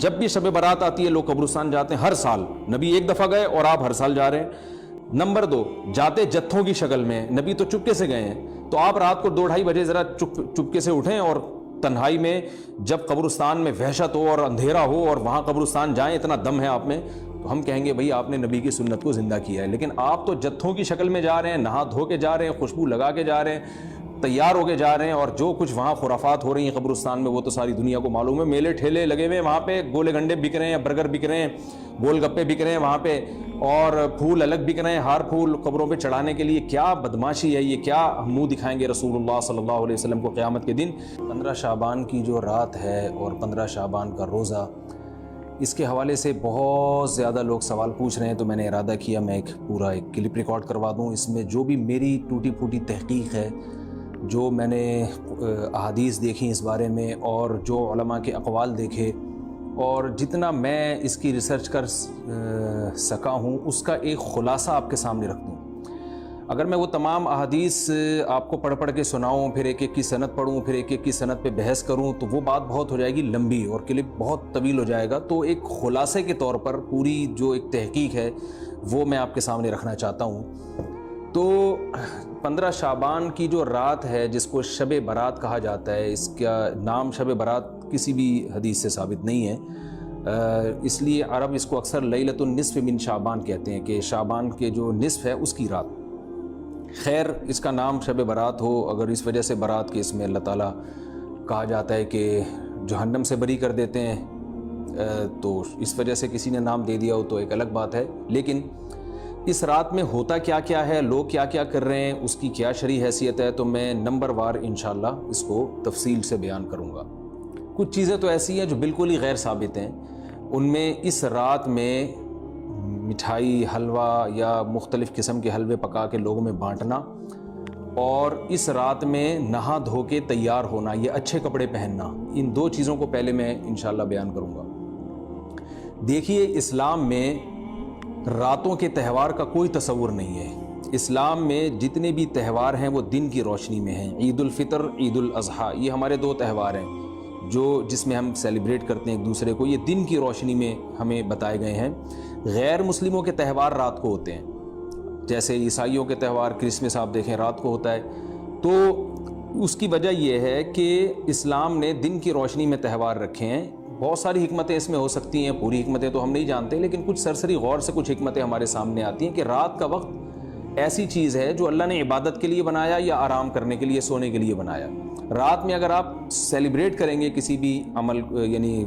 جب بھی شب برات آتی ہے لوگ قبرستان جاتے ہیں ہر سال. نبی ایک دفعہ گئے اور آپ ہر سال جا رہے ہیں. نمبر 2, جاتے جتھوں کی شکل میں. نبی تو چپکے سے گئے ہیں, تو آپ رات کو 2-2:30 بجے ذرا چپکے سے اٹھیں اور تنہائی میں جب قبرستان میں وحشت ہو اور اندھیرا ہو اور وہاں قبرستان جائیں, اتنا دم ہے آپ میں, تو ہم کہیں گے بھئی آپ نے نبی کی سنت کو زندہ کیا ہے. لیکن آپ تو جتھوں کی شکل میں جا رہے ہیں, نہا دھو کے جا رہے ہیں, خوشبو لگا کے جا رہے ہیں, تیار ہو کے جا رہے ہیں, اور جو کچھ وہاں خرافات ہو رہی ہیں قبرستان میں وہ تو ساری دنیا کو معلوم ہے. میلے ٹھیلے لگے ہوئے ہیں وہاں پہ, گولے گنڈے بک رہے ہیں, برگر بک رہے ہیں, گول گپے بک رہے ہیں وہاں پہ, اور پھول الگ بک رہے ہیں, ہار پھول قبروں پہ چڑھانے کے لیے. کیا بدماشی ہے یہ, کیا منہ دکھائیں گے رسول اللہ صلی اللہ علیہ وسلم کو قیامت کے دن. 15 شعبان کی جو رات ہے اور 15 شعبان کا روزہ, اس کے حوالے سے بہت زیادہ لوگ سوال پوچھ رہے ہیں, تو میں نے ارادہ کیا میں ایک کلپ ریکارڈ کروا دوں. اس میں جو بھی میری ٹوٹی پھوٹی تحقیق ہے, جو میں نے احادیث دیکھی اس بارے میں, اور جو علماء کے اقوال دیکھے, اور جتنا میں اس کی ریسرچ کر سکا ہوں, اس کا ایک خلاصہ آپ کے سامنے رکھ دوں. اگر میں وہ تمام احادیث آپ کو پڑھ کے سناؤں, پھر ایک ایک کی سند پڑھوں, پھر ایک ایک کی سند پہ بحث کروں, تو وہ بات بہت ہو جائے گی لمبی اور کلپ بہت طویل ہو جائے گا. تو ایک خلاصے کے طور پر پوری جو ایک تحقیق ہے وہ میں آپ کے سامنے رکھنا چاہتا ہوں. تو 15 شعبان کی جو رات ہے جس کو شب برات کہا جاتا ہے, اس کا نام شب برات کسی بھی حدیث سے ثابت نہیں ہے, اس لیے عرب اس کو اکثر لیلۃ النصف من شعبان کہتے ہیں, کہ شعبان کے جو نصف ہے اس کی رات. خیر, اس کا نام شب برات ہو اگر اس وجہ سے برات کے اس میں اللہ تعالیٰ کہا جاتا ہے کہ جہنم سے بری کر دیتے ہیں, تو اس وجہ سے کسی نے نام دے دیا ہو تو ایک الگ بات ہے. لیکن اس رات میں ہوتا کیا کیا ہے, لوگ کیا کیا کر رہے ہیں, اس کی کیا شرعی حیثیت ہے, تو میں نمبر وار انشاءاللہ اس کو تفصیل سے بیان کروں گا. کچھ چیزیں تو ایسی ہیں جو بالکل ہی غیر ثابت ہیں. ان میں اس رات میں مٹھائی, حلوہ یا مختلف قسم کے حلوے پکا کے لوگوں میں بانٹنا, اور اس رات میں نہا دھو کے تیار ہونا, یہ اچھے کپڑے پہننا, ان 2 چیزوں کو پہلے میں انشاءاللہ بیان کروں گا. دیکھیے, اسلام میں راتوں کے تہوار کا کوئی تصور نہیں ہے. اسلام میں جتنے بھی تہوار ہیں وہ دن کی روشنی میں ہیں. عید الفطر, عید الاضحیٰ, یہ ہمارے 2 تہوار ہیں جس میں ہم سیلیبریٹ کرتے ہیں ایک دوسرے کو, یہ دن کی روشنی میں ہمیں بتائے گئے ہیں. غیر مسلموں کے تہوار رات کو ہوتے ہیں, جیسے عیسائیوں کے تہوار کرسمس آپ دیکھیں رات کو ہوتا ہے. تو اس کی وجہ یہ ہے کہ اسلام نے دن کی روشنی میں تہوار رکھے ہیں. بہت ساری حکمتیں اس میں ہو سکتی ہیں, پوری حکمتیں تو ہم نہیں جانتے, لیکن کچھ سرسری غور سے کچھ حکمتیں ہمارے سامنے آتی ہیں کہ رات کا وقت ایسی چیز ہے جو اللہ نے عبادت کے لیے بنایا یا آرام کرنے کے لیے, سونے کے لیے بنایا. رات میں اگر آپ سیلیبریٹ کریں گے کسی بھی عمل, یعنی